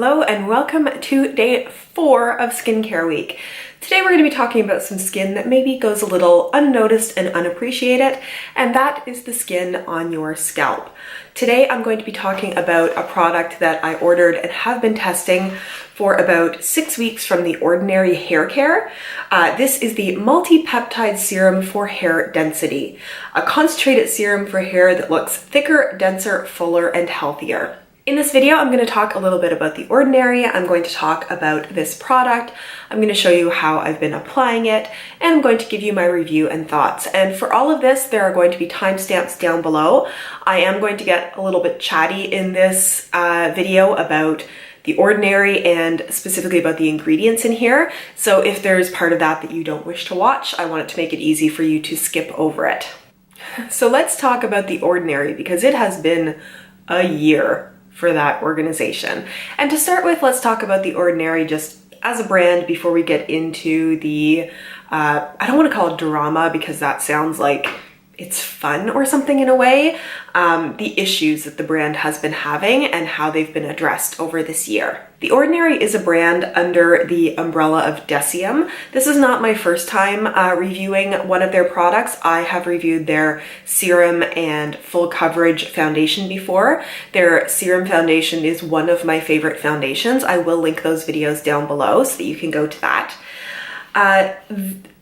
Hello and welcome to day 4 of Skincare Week. Today we're going to be talking about some skin that maybe goes a little unnoticed and unappreciated, and that is the skin on your scalp. Today I'm going to be talking about a product that I ordered and have been testing for about 6 weeks from the Ordinary Hair Care. This is the Multi-Peptide Serum for Hair Density, a concentrated serum for hair that looks thicker, denser, fuller, and healthier. In this video, I'm going to talk a little bit about the Ordinary. I'm going to talk about this product. I'm going to show you how I've been applying it, and I'm going to give you my review and thoughts. And for all of this, there are going to be timestamps down below. I am going to get a little bit chatty in this video about the Ordinary and specifically about the ingredients in here. So if there's part of that that you don't wish to watch, I want it to make it easy for you to skip over it. So let's talk about the Ordinary because it has been a year for that organization. And to start with, let's talk about the Ordinary just as a brand before we get into the, I don't want to call it drama because that sounds like it's fun or something in a way, the issues that the brand has been having and how they've been addressed over this year. The Ordinary is a brand under the umbrella of Deciem. This is not my first time reviewing one of their products. I have reviewed their serum and full coverage foundation before. Their serum foundation is one of my favorite foundations. I will link those videos down below so that you can go to that.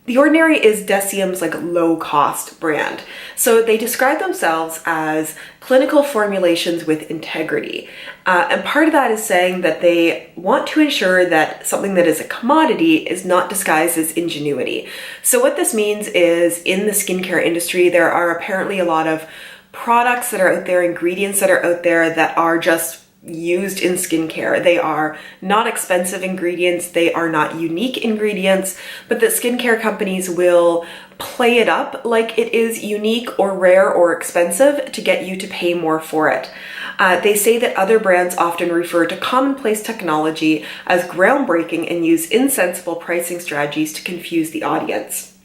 The Ordinary is Deciem's low-cost brand. So they describe themselves as clinical formulations with integrity. And part of that is saying that they want to ensure that something that is a commodity is not disguised as ingenuity. So what this means is in the skincare industry, there are apparently a lot of products that are out there, ingredients that are out there that are just used in skincare. They are not expensive ingredients, they are not unique ingredients, but that skincare companies will play it up like it is unique or rare or expensive to get you to pay more for it. They say that other brands often refer to commonplace technology as groundbreaking and use insensible pricing strategies to confuse the audience.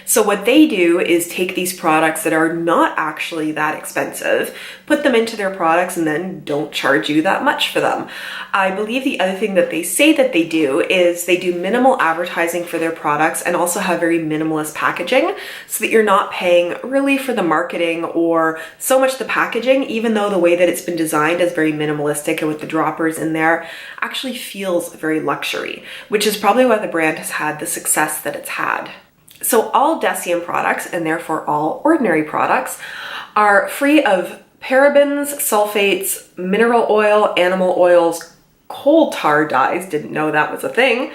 So what they do is take these products that are not actually that expensive, put them into their products, and then don't charge you that much for them. I believe the other thing that they say that they do is they do minimal advertising for their products and also have very minimalist packaging so that you're not paying really for the marketing or so much the packaging, even though the way that it's been designed is very minimalistic and with the droppers in there actually feels very luxury, which is probably why the brand has had the success that it's had. So all Deciem products, and therefore all Ordinary products, are free of parabens, sulfates, mineral oil, animal oils, coal tar dyes, didn't know that was a thing,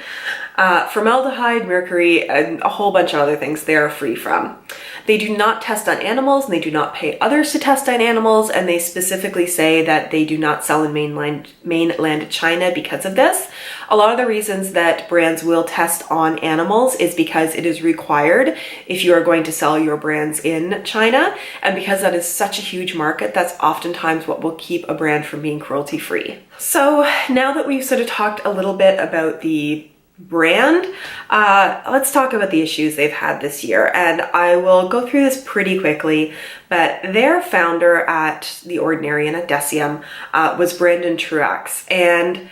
formaldehyde, mercury, and a whole bunch of other things they are free from. They do not test on animals, and they do not pay others to test on animals, and they specifically say that they do not sell in mainland China because of this. A lot of the reasons that brands will test on animals is because it is required if you are going to sell your brands in China, and because that is such a huge market, that's oftentimes what will keep a brand from being cruelty-free. So now that we've sort of talked a little bit about the brand, let's talk about the issues they've had this year, and I will go through this pretty quickly, but their founder at The Ordinary and at Deciem was Brandon Truax, and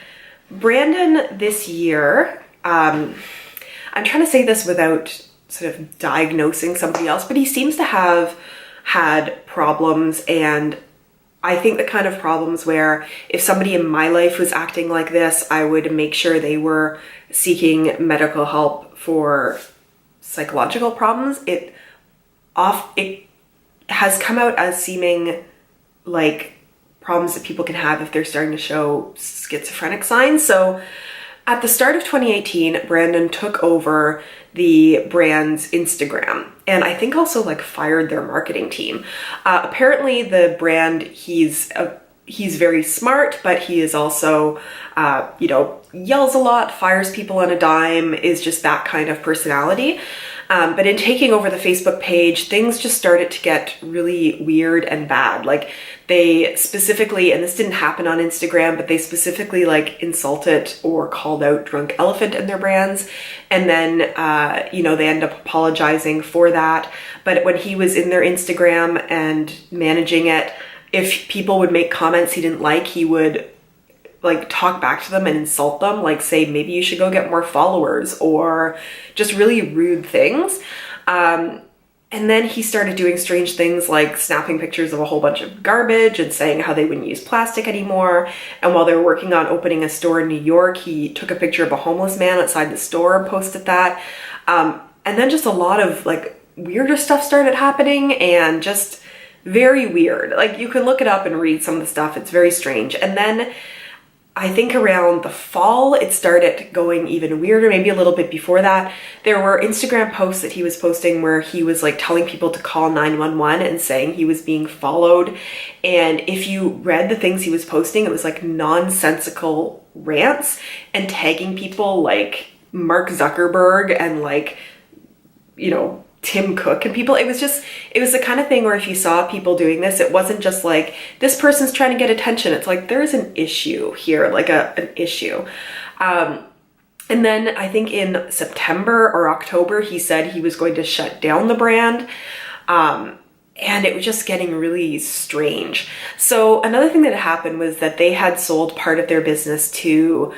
Brandon this year, I'm trying to say this without sort of diagnosing somebody else, but he seems to have had problems, and I think the kind of problems where if somebody in my life was acting like this, I would make sure they were seeking medical help for psychological problems. It has come out as seeming like problems that people can have if they're starting to show schizophrenic signs. So at the start of 2018, Brandon took over the brand's Instagram, and I think also fired their marketing team. Apparently the brand, he's very smart, but he is also, yells a lot, fires people on a dime, is just that kind of personality. But in taking over the Facebook page, things just started to get really weird and bad. They specifically, and this didn't happen on Instagram, but they specifically insulted or called out Drunk Elephant in their brands. And then, they end up apologizing for that. But when he was in their Instagram and managing it, if people would make comments he didn't like, he would like talk back to them and insult them, like say maybe you should go get more followers, or just really rude things. And then he started doing strange things like snapping pictures of a whole bunch of garbage and saying how they wouldn't use plastic anymore. And while they were working on opening a store in New York, he took a picture of a homeless man outside the store and posted that. And then just a lot of like weirder stuff started happening, and just very weird. Like you can look it up and read some of the stuff. It's very strange. And then I think around the fall, it started going even weirder, maybe a little bit before that. There were Instagram posts that he was posting where he was like telling people to call 911 and saying he was being followed. And if you read the things he was posting, it was like nonsensical rants and tagging people like Mark Zuckerberg and like, you know, Tim Cook and people. It was the kind of thing where if you saw people doing this, it wasn't just like, this person's trying to get attention. It's like, there's an issue here, like an issue. And then I think in September or October, he said he was going to shut down the brand. And it was just getting really strange. So another thing that happened was that they had sold part of their business to,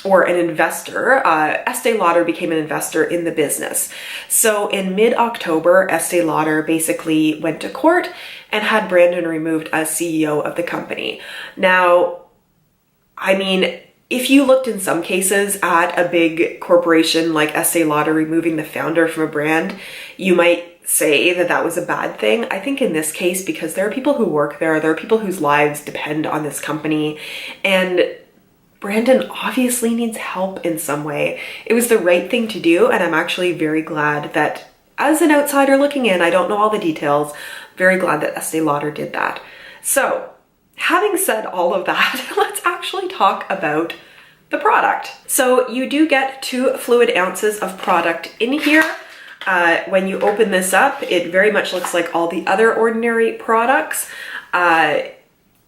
or an investor. Estee Lauder became an investor in the business. So in mid-October, Estee Lauder basically went to court and had Brandon removed as CEO of the company. Now, I mean, if you looked in some cases at a big corporation like Estee Lauder removing the founder from a brand, you might say that that was a bad thing. I think in this case, because there are people who work there are people whose lives depend on this company, and Brandon obviously needs help in some way. It was the right thing to do, and I'm actually very glad that, as an outsider looking in, I don't know all the details, very glad that Estee Lauder did that. So, having said all of that, let's actually talk about the product. So you do get 2 fluid ounces of product in here. When you open this up, it very much looks like all the other Ordinary products.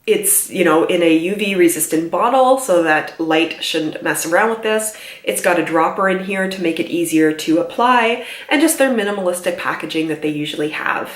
It's, you know, in a UV resistant bottle so that light shouldn't mess around with this. It's got a dropper in here to make it easier to apply, and just their minimalistic packaging that they usually have.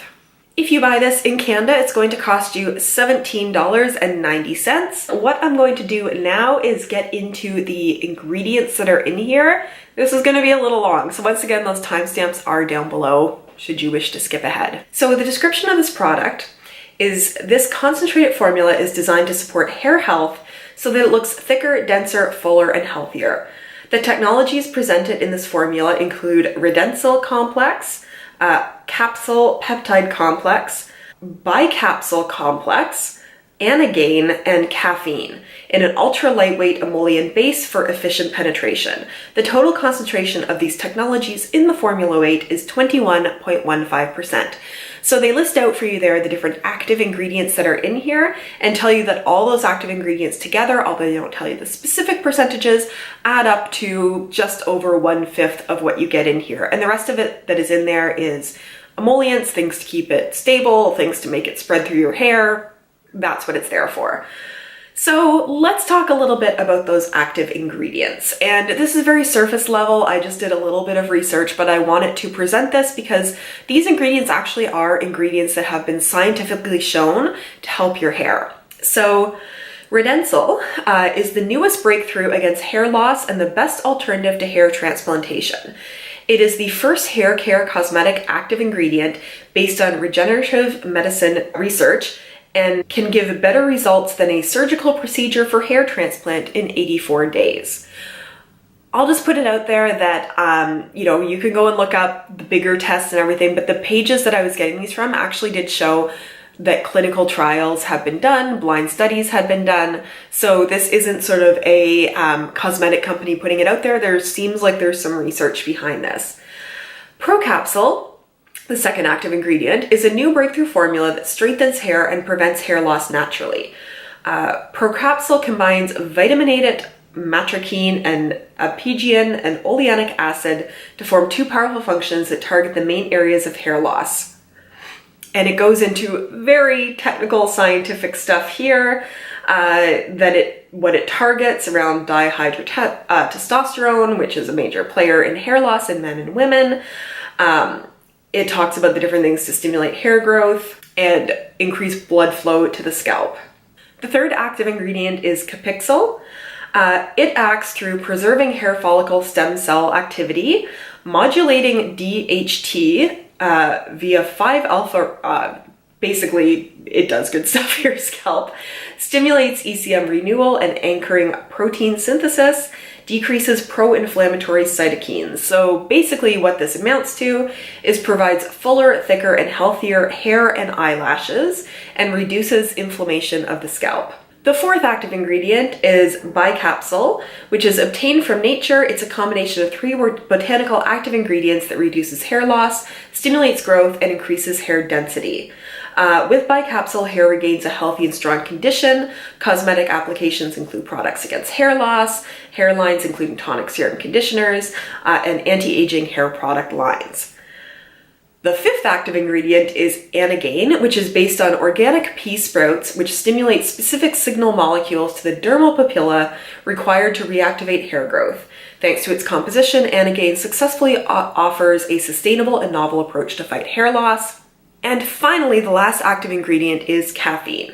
If you buy this in Canada, it's going to cost you $17.90. What I'm going to do now is get into the ingredients that are in here. This is going to be a little long, so once again, those timestamps are down below should you wish to skip ahead. So the description of this product is this concentrated formula is designed to support hair health so that it looks thicker, denser, fuller, and healthier. The technologies presented in this formula include Redensyl complex, capsule peptide complex, bicapsule complex, anagain, and caffeine in an ultra lightweight emollient base for efficient penetration. The total concentration of these technologies in the formula weight is 21.15%. So they list out for you there the different active ingredients that are in here and tell you that all those active ingredients together, although they don't tell you the specific percentages, add up to just over 1/5 of what you get in here. And the rest of it that is in there is emollients, things to keep it stable, things to make it spread through your hair. That's what it's there for. So let's talk a little bit about those active ingredients. And this is very surface level. I just did a little bit of research, but I wanted to present this because these ingredients actually are ingredients that have been scientifically shown to help your hair. So Redensyl is the newest breakthrough against hair loss and the best alternative to hair transplantation. It is the first hair care cosmetic active ingredient based on regenerative medicine research and can give better results than a surgical procedure for hair transplant in 84 days. I'll just put it out there that, you know, you can go and look up the bigger tests and everything, but the pages that I was getting these from actually did show that clinical trials have been done, blind studies had been done. So this isn't sort of a cosmetic company putting it out there. There seems like there's some research behind this. ProCapsule, the second active ingredient, is a new breakthrough formula that strengthens hair and prevents hair loss naturally. ProCapsule combines vitaminated matrikine and apigean and oleanic acid to form 2 powerful functions that target the main areas of hair loss. And it goes into very technical scientific stuff here, what it targets around dihydrotestosterone, which is a major player in hair loss in men and women. It talks about the different things to stimulate hair growth and increase blood flow to the scalp. The third active ingredient is Capixyl. It acts through preserving hair follicle stem cell activity, modulating DHT via 5-alpha. Basically, it does good stuff for your scalp, stimulates ECM renewal and anchoring protein synthesis, decreases pro-inflammatory cytokines. So basically what this amounts to is provides fuller, thicker, and healthier hair and eyelashes and reduces inflammation of the scalp. The fourth active ingredient is bicapsule, which is obtained from nature. It's a combination of 3 botanical active ingredients that reduces hair loss, stimulates growth, and increases hair density. With bicapsule, hair regains a healthy and strong condition. Cosmetic applications include products against hair loss, hair lines including tonic serum conditioners, and anti-aging hair product lines. The fifth active ingredient is anagen, which is based on organic pea sprouts, which stimulate specific signal molecules to the dermal papilla required to reactivate hair growth. Thanks to its composition, anagen successfully offers a sustainable and novel approach to fight hair loss. And finally, the last active ingredient is caffeine.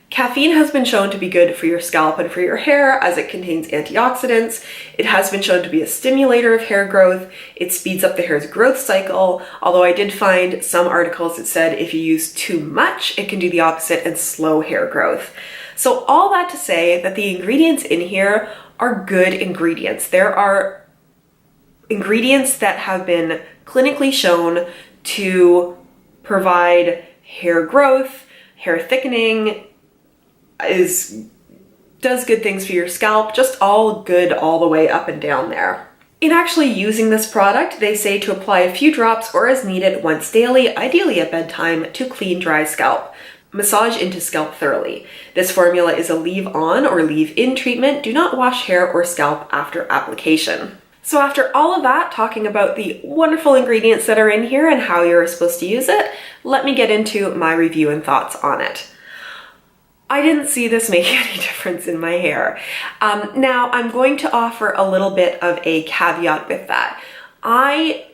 Caffeine has been shown to be good for your scalp and for your hair as it contains antioxidants. It has been shown to be a stimulator of hair growth. It speeds up the hair's growth cycle, although I did find some articles that said if you use too much, it can do the opposite and slow hair growth. So all that to say that the ingredients in here are good ingredients. There are ingredients that have been clinically shown to provide hair growth, hair thickening, does good things for your scalp, just all good all the way up and down there. In actually using this product, they say to apply a few drops or as needed once daily, ideally at bedtime, to clean dry scalp. Massage into scalp thoroughly. This formula is a leave-on or leave-in treatment. Do not wash hair or scalp after application. So after all of that, talking about the wonderful ingredients that are in here and how you're supposed to use it, let me get into my review and thoughts on it. I didn't see this make any difference in my hair. Now, I'm going to offer a little bit of a caveat with that. I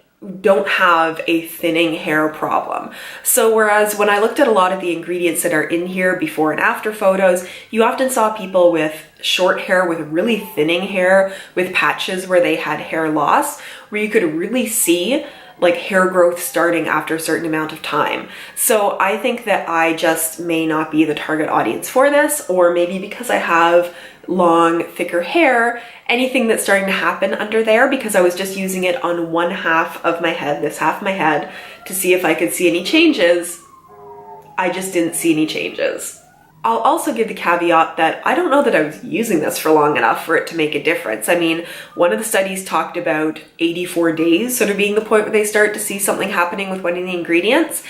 don't have a thinning hair problem. So whereas when I looked at a lot of the ingredients that are in here before and after photos, you often saw people with short hair with really thinning hair with patches where they had hair loss, where you could really see like hair growth starting after a certain amount of time. So I think that I just may not be the target audience for this, or maybe because I have long, thicker hair, anything that's starting to happen under there, because I was just using it on one half of my head, this half of my head, to see if I could see any changes. I just didn't see any changes. I'll also give the caveat that I don't know that I was using this for long enough for it to make a difference. I mean, one of the studies talked about 84 days sort of being the point where they start to see something happening with one of the ingredients,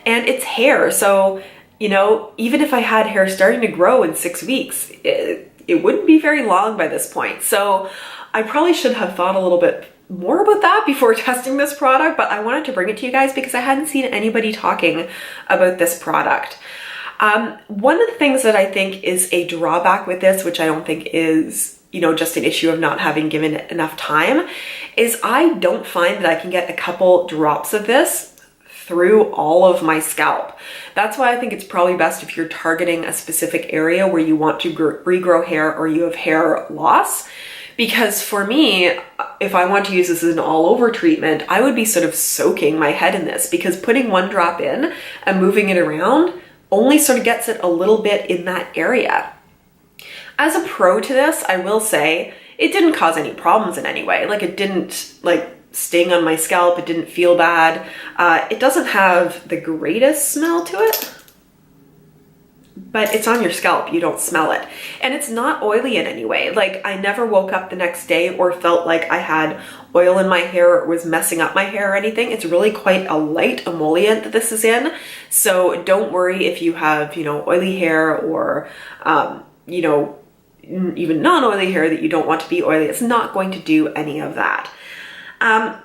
and it's hair. So, you know, even if I had hair starting to grow in 6 weeks, it wouldn't be very long by this point. So I probably should have thought a little bit more about that before testing this product, but I wanted to bring it to you guys because I hadn't seen anybody talking about this product. One of the things that I think is a drawback with this, which I don't think is, you know, just an issue of not having given it enough time, is I don't find that I can get a couple drops of this through all of my scalp. That's why I think it's probably best if you're targeting a specific area where you want to regrow hair or you have hair loss. Because for me, if I want to use this as an all-over treatment, I would be sort of soaking my head in this, because putting one drop in and moving it around only sort of gets it a little bit in that area. As a pro to this, I will say it didn't cause any problems in any way. Like, it didn't like sting on my scalp. It didn't feel bad. It doesn't have the greatest smell to it, but it's on your scalp. You don't smell it. And it's not oily in any way. Like, I never woke up the next day or felt like I had oil in my hair or was messing up my hair or anything. It's really quite a light emollient that this is in. So don't worry if you have, you know, oily hair or, you know, even non-oily hair that you don't want to be oily. It's not going to do any of that.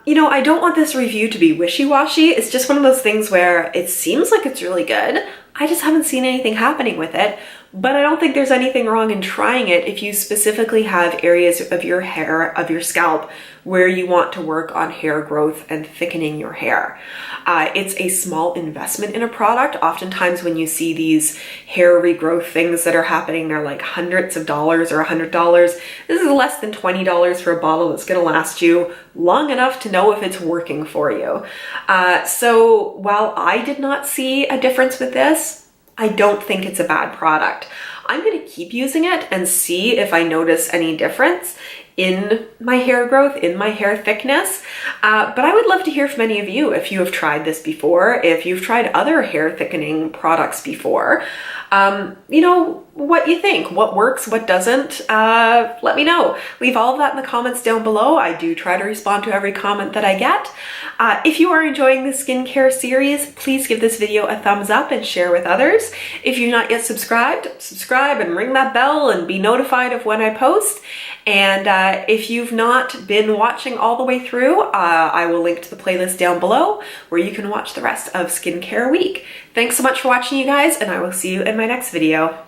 You know, I don't want this review to be wishy-washy. It's just one of those things where it seems like it's really good, I just haven't seen anything happening with it, but I don't think there's anything wrong in trying it if you specifically have areas of your hair, of your scalp, where you want to work on hair growth and thickening your hair. It's a small investment in a product. Oftentimes when you see these hair regrowth things that are happening, they're like hundreds of dollars or $100. This is less than $20 for a bottle that's gonna last you long enough to know if it's working for you. So while I did not see a difference with this, I don't think it's a bad product. I'm gonna keep using it and see if I notice any difference in my hair growth, in my hair thickness. But I would love to hear from any of you if you have tried this before, if you've tried other hair thickening products before. You know, what you think, what works, what doesn't, let me know. Leave all of that in the comments down below. I do try to respond to every comment that I get. If you are enjoying the skincare series, please give this video a thumbs up and share with others. If you're not yet subscribed, subscribe and ring that bell and be notified of when I post. And if you've not been watching all the way through, I will link to the playlist down below where you can watch the rest of Skincare Week. Thanks so much for watching, you guys, and I will see you in my next video.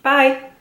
Bye!